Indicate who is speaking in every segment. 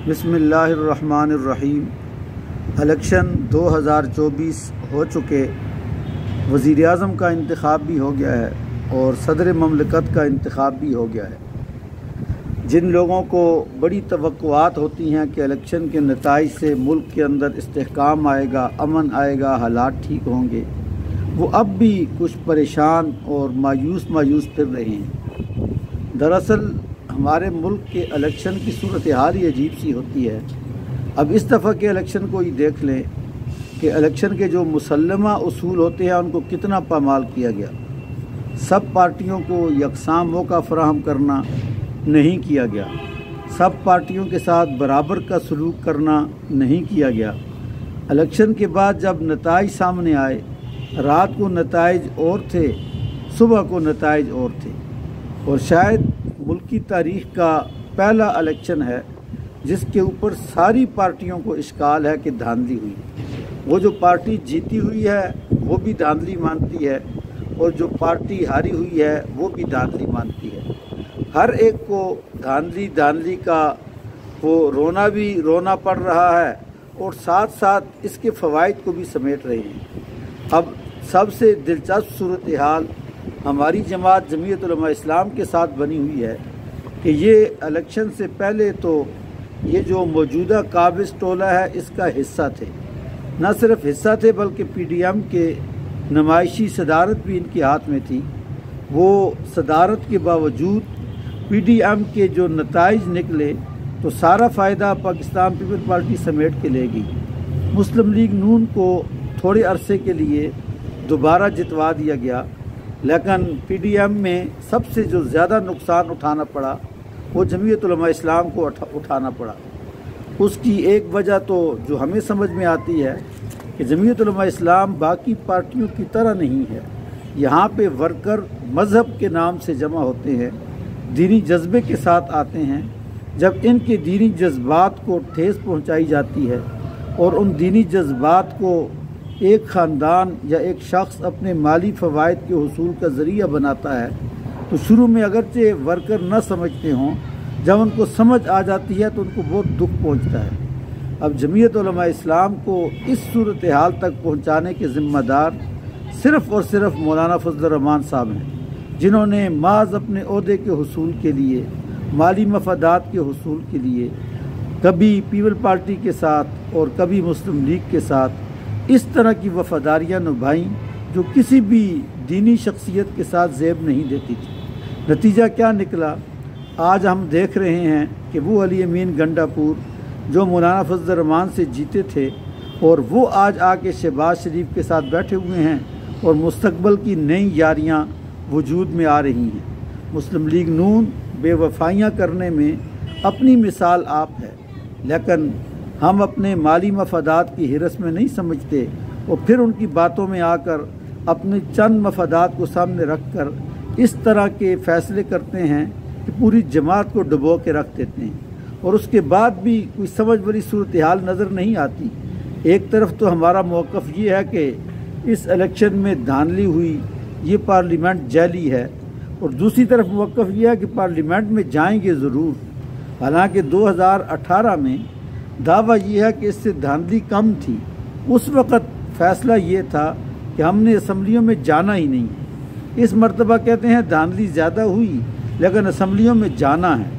Speaker 1: بسم اللہ الرحمن الرحیم۔ الیکشن 2024 ہو چکے، وزیر اعظم کا انتخاب بھی ہو گیا ہے اور صدر مملکت کا انتخاب بھی ہو گیا ہے۔ جن لوگوں کو بڑی توقعات ہوتی ہیں کہ الیکشن کے نتائج سے ملک کے اندر استحکام آئے گا، امن آئے گا، حالات ٹھیک ہوں گے، وہ اب بھی کچھ پریشان اور مایوس پھر رہے ہیں۔ دراصل ہمارے ملک کے الیکشن کی صورتحال ہی عجیب سی ہوتی ہے۔ اب اس دفعہ کے الیکشن کو ہی دیکھ لیں کہ الیکشن کے جو مسلمہ اصول ہوتے ہیں ان کو کتنا پامال کیا گیا۔ سب پارٹیوں کو یکساں موقع فراہم کرنا نہیں کیا گیا، سب پارٹیوں کے ساتھ برابر کا سلوک کرنا نہیں کیا گیا۔ الیکشن کے بعد جب نتائج سامنے آئے، رات کو نتائج اور تھے، صبح کو نتائج اور تھے، اور شاید ملکی تاریخ کا پہلا الیکشن ہے جس کے اوپر ساری پارٹیوں کو اشکال ہے کہ دھاندلی ہوئی۔ وہ جو پارٹی جیتی ہوئی ہے وہ بھی دھاندلی مانتی ہے، اور جو پارٹی ہاری ہوئی ہے وہ بھی دھاندلی مانتی ہے۔ ہر ایک کو دھاندلی کا وہ رونا پڑ رہا ہے، اور ساتھ ساتھ اس کے فوائد کو بھی سمیٹ رہے ہیں۔ اب سب سے دلچسپ صورتحال ہماری جماعت جمعیت علماء اسلام کے ساتھ بنی ہوئی ہے کہ یہ الیکشن سے پہلے تو یہ جو موجودہ قابض ٹولہ ہے اس کا حصہ تھے، نہ صرف حصہ تھے بلکہ پی ڈی ایم کے نمائشی صدارت بھی ان کے ہاتھ میں تھی۔ وہ صدارت کے باوجود پی ڈی ایم کے جو نتائج نکلے تو سارا فائدہ پاکستان پیپل پارٹی سمیٹ کے لے گئی۔ مسلم لیگ نون کو تھوڑے عرصے کے لیے دوبارہ جتوا دیا گیا، لیکن پی ڈی ایم میں سب سے جو زیادہ نقصان اٹھانا پڑا وہ جمعیت علماء اسلام کو اٹھانا پڑا۔ اس کی ایک وجہ تو جو ہمیں سمجھ میں آتی ہے کہ جمعیت علماء اسلام باقی پارٹیوں کی طرح نہیں ہے۔ یہاں پہ ورکر مذہب کے نام سے جمع ہوتے ہیں، دینی جذبے کے ساتھ آتے ہیں۔ جب ان کے دینی جذبات کو ٹھیس پہنچائی جاتی ہے اور ان دینی جذبات کو ایک خاندان یا ایک شخص اپنے مالی فوائد کے حصول کا ذریعہ بناتا ہے، تو شروع میں اگرچہ ورکر نہ سمجھتے ہوں، جب ان کو سمجھ آ جاتی ہے تو ان کو بہت دکھ پہنچتا ہے۔ اب جمعیت علماء اسلام کو اس صورتحال تک پہنچانے کے ذمہ دار صرف اور صرف مولانا فضل الرحمان صاحب ہیں، جنہوں نے محض اپنے عہدے کے حصول کے لیے، مالی مفادات کے حصول کے لیے کبھی پیپل پارٹی کے ساتھ اور کبھی مسلم لیگ کے ساتھ اس طرح کی وفاداریاں نبھائیں جو کسی بھی دینی شخصیت کے ساتھ زیب نہیں دیتی تھی۔ نتیجہ کیا نکلا؟ آج ہم دیکھ رہے ہیں کہ وہ علی امین گنڈا پور جو مولانا فضل الرحمان سے جیتے تھے، اور وہ آج آ کے شہباز شریف کے ساتھ بیٹھے ہوئے ہیں، اور مستقبل کی نئی یاریاں وجود میں آ رہی ہیں۔ مسلم لیگ نون بے وفائیاں کرنے میں اپنی مثال آپ ہے، لیکن ہم اپنے مالی مفادات کی ہرس میں نہیں سمجھتے، اور پھر ان کی باتوں میں آ کر اپنے چند مفادات کو سامنے رکھ کر اس طرح کے فیصلے کرتے ہیں کہ پوری جماعت کو ڈبو کے رکھ دیتے ہیں، اور اس کے بعد بھی کوئی سمجھ والی صورتحال نظر نہیں آتی۔ ایک طرف تو ہمارا موقف یہ ہے کہ اس الیکشن میں دھاندلی ہوئی، یہ پارلیمنٹ جعلی ہے، اور دوسری طرف موقف یہ ہے کہ پارلیمنٹ میں جائیں گے ضرور۔ حالانکہ 2018 میں دعویٰ یہ ہے کہ اس سے دھاندلی کم تھی۔ اس وقت فیصلہ یہ تھا کہ ہم نے اسمبلیوں میں جانا ہی نہیں ہے۔ اس مرتبہ کہتے ہیں دھاندلی زیادہ ہوئی لیکن اسمبلیوں میں جانا ہے،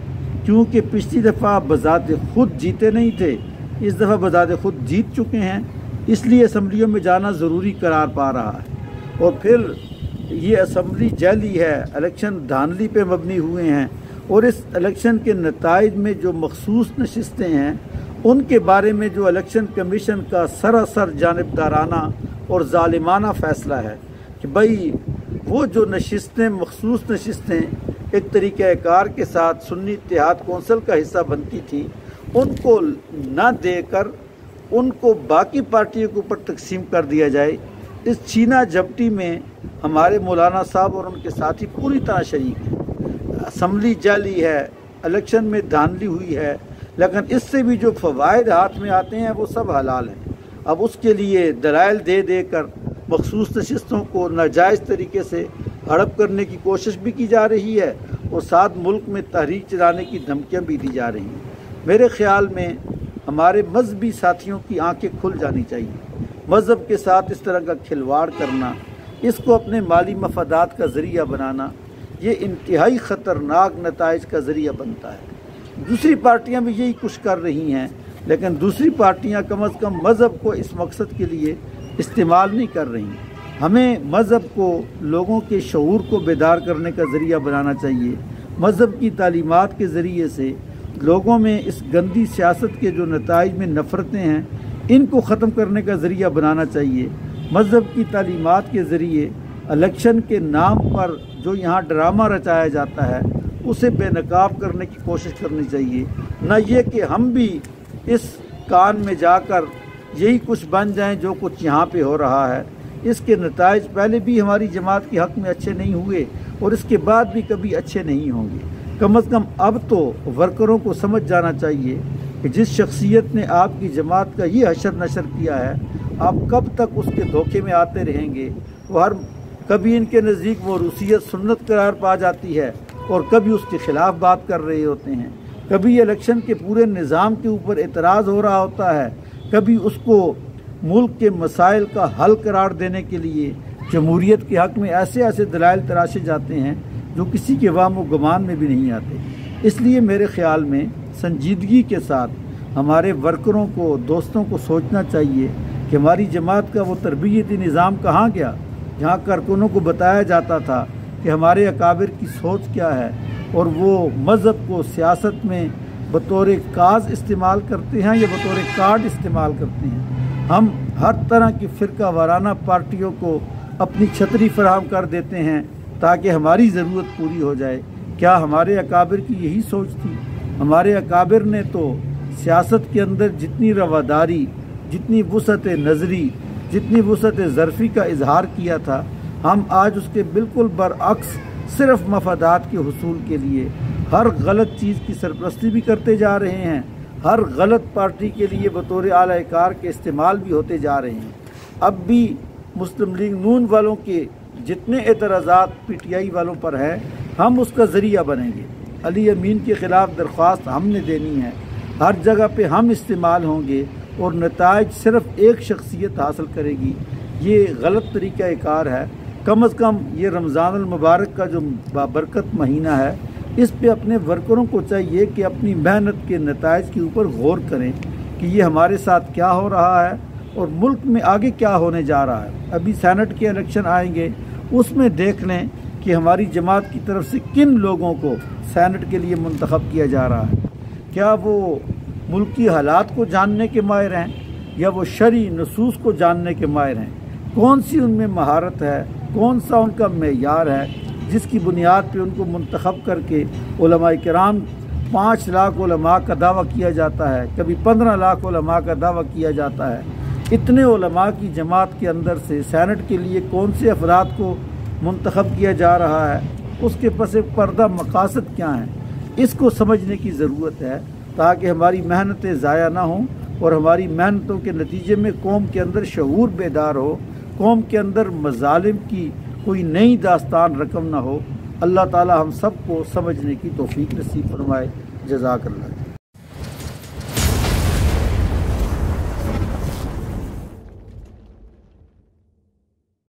Speaker 1: کیونکہ پچھلی دفعہ بذات خود جیتے نہیں تھے، اس دفعہ بذات خود جیت چکے ہیں، اس لیے اسمبلیوں میں جانا ضروری قرار پا رہا ہے۔ اور پھر یہ اسمبلی جعلی ہے، الیکشن دھاندلی پہ مبنی ہوئے ہیں، اور اس الیکشن کے نتائج میں جو مخصوص نشستیں ہیں ان کے بارے میں جو الیکشن کمیشن کا سراسر جانبدارانہ اور ظالمانہ فیصلہ ہے کہ بھائی وہ جو مخصوص نشستیں ایک طریقہ کار کے ساتھ سنی اتحاد کونسل کا حصہ بنتی تھی، ان کو نہ دے کر ان کو باقی پارٹیوں کے اوپر تقسیم کر دیا جائے۔ اس چھینا جھپٹی میں ہمارے مولانا صاحب اور ان کے ساتھی پوری طرح شریک ہیں۔ اسمبلی جعلی ہے، الیکشن میں دھاندلی ہوئی ہے، لیکن اس سے بھی جو فوائد ہاتھ میں آتے ہیں وہ سب حلال ہیں۔ اب اس کے لیے دلائل دے کر مخصوص نشستوں کو ناجائز طریقے سے ہڑپ کرنے کی کوشش بھی کی جا رہی ہے، اور ساتھ ملک میں تحریک چلانے کی دھمکیاں بھی دی جا رہی ہیں۔ میرے خیال میں ہمارے مذہبی ساتھیوں کی آنکھیں کھل جانی چاہیے۔ مذہب کے ساتھ اس طرح کا کھلواڑ کرنا، اس کو اپنے مالی مفادات کا ذریعہ بنانا، یہ انتہائی خطرناک نتائج کا ذریعہ بنتا ہے۔ دوسری پارٹیاں بھی یہی کچھ کر رہی ہیں، لیکن دوسری پارٹیاں کم از کم مذہب کو اس مقصد کے لیے استعمال نہیں کر رہی۔ ہمیں مذہب کو لوگوں کے شعور کو بیدار کرنے کا ذریعہ بنانا چاہیے۔ مذہب کی تعلیمات کے ذریعے سے لوگوں میں اس گندی سیاست کے جو نتائج میں نفرتیں ہیں ان کو ختم کرنے کا ذریعہ بنانا چاہیے۔ مذہب کی تعلیمات کے ذریعے الیکشن کے نام پر جو یہاں ڈرامہ رچایا جاتا ہے اسے بے نقاب کرنے کی کوشش کرنی چاہیے، نہ یہ کہ ہم بھی اس کان میں جا کر یہی کچھ بن جائیں جو کچھ یہاں پہ ہو رہا ہے۔ اس کے نتائج پہلے بھی ہماری جماعت کے حق میں اچھے نہیں ہوئے اور اس کے بعد بھی کبھی اچھے نہیں ہوں گے۔ کم از کم اب تو ورکروں کو سمجھ جانا چاہیے کہ جس شخصیت نے آپ کی جماعت کا یہ حشر نشر کیا ہے، آپ کب تک اس کے دھوکے میں آتے رہیں گے۔ وہ کبھی ان کے نزدیک موروثیت سنت قرار پا جاتی ہے اور کبھی اس کے خلاف بات کر رہے ہوتے ہیں، کبھی الیکشن کے پورے نظام کے اوپر اعتراض ہو رہا ہوتا ہے، کبھی اس کو ملک کے مسائل کا حل قرار دینے کے لیے جمہوریت کے حق میں ایسے ایسے دلائل تراشے جاتے ہیں جو کسی کے وہم و گمان میں بھی نہیں آتے۔ اس لیے میرے خیال میں سنجیدگی کے ساتھ ہمارے ورکروں کو، دوستوں کو سوچنا چاہیے کہ ہماری جماعت کا وہ تربیتی نظام کہاں گیا جہاں کارکنوں کو بتایا جاتا تھا کہ ہمارے اکابر کی سوچ کیا ہے، اور وہ مذہب کو سیاست میں بطور کاز استعمال کرتے ہیں یا بطور کارڈ استعمال کرتے ہیں۔ ہم ہر طرح کی فرقہ وارانہ پارٹیوں کو اپنی چھتری فراہم کر دیتے ہیں تاکہ ہماری ضرورت پوری ہو جائے۔ کیا ہمارے اکابر کی یہی سوچ تھی؟ ہمارے اکابر نے تو سیاست کے اندر جتنی رواداری، جتنی وسعت نظری، جتنی وسعت ظرفی کا اظہار کیا تھا، ہم آج اس کے بالکل برعکس صرف مفادات کے حصول کے لیے ہر غلط چیز کی سرپرستی بھی کرتے جا رہے ہیں، ہر غلط پارٹی کے لیے بطور اعلی کار کے استعمال بھی ہوتے جا رہے ہیں۔ اب بھی مسلم لیگ نون والوں کے جتنے اعتراضات پی ٹی آئی والوں پر ہیں، ہم اس کا ذریعہ بنیں گے۔ علی امین کے خلاف درخواست ہم نے دینی ہے، ہر جگہ پہ ہم استعمال ہوں گے اور نتائج صرف ایک شخصیت حاصل کرے گی۔ یہ غلط طریقہ کار ہے۔ کم از کم یہ رمضان المبارک کا جو بابرکت مہینہ ہے، اس پہ اپنے ورکروں کو چاہیے کہ اپنی محنت کے نتائج کے اوپر غور کریں کہ یہ ہمارے ساتھ کیا ہو رہا ہے اور ملک میں آگے کیا ہونے جا رہا ہے۔ ابھی سینٹ کے الیکشن آئیں گے، اس میں دیکھ لیں کہ ہماری جماعت کی طرف سے کن لوگوں کو سینٹ کے لیے منتخب کیا جا رہا ہے۔ کیا وہ ملکی حالات کو جاننے کے ماہر ہیں یا وہ شرعی نصوص کو جاننے کے ماہر ہیں؟ کون سی ان میں مہارت ہے، کون سا ان کا معیار ہے جس کی بنیاد پہ ان کو منتخب کر کے علماء کرام 5 لاکھ علماء کا دعویٰ کیا جاتا ہے، کبھی 15 لاکھ علماء کا دعویٰ کیا جاتا ہے۔ اتنے علماء کی جماعت کے اندر سے سینٹ کے لیے کون سے افراد کو منتخب کیا جا رہا ہے، اس کے پس پردہ مقاصد کیا ہیں، اس کو سمجھنے کی ضرورت ہے تاکہ ہماری محنتیں ضائع نہ ہوں اور ہماری محنتوں کے نتیجے میں قوم کے اندر شعور بیدار ہو، قوم کے اندر مظالم کی کوئی نئی داستان رقم نہ ہو۔ اللہ تعالی ہم سب کو سمجھنے کی توفیق نصیب فرمائے۔ جزاک اللہ۔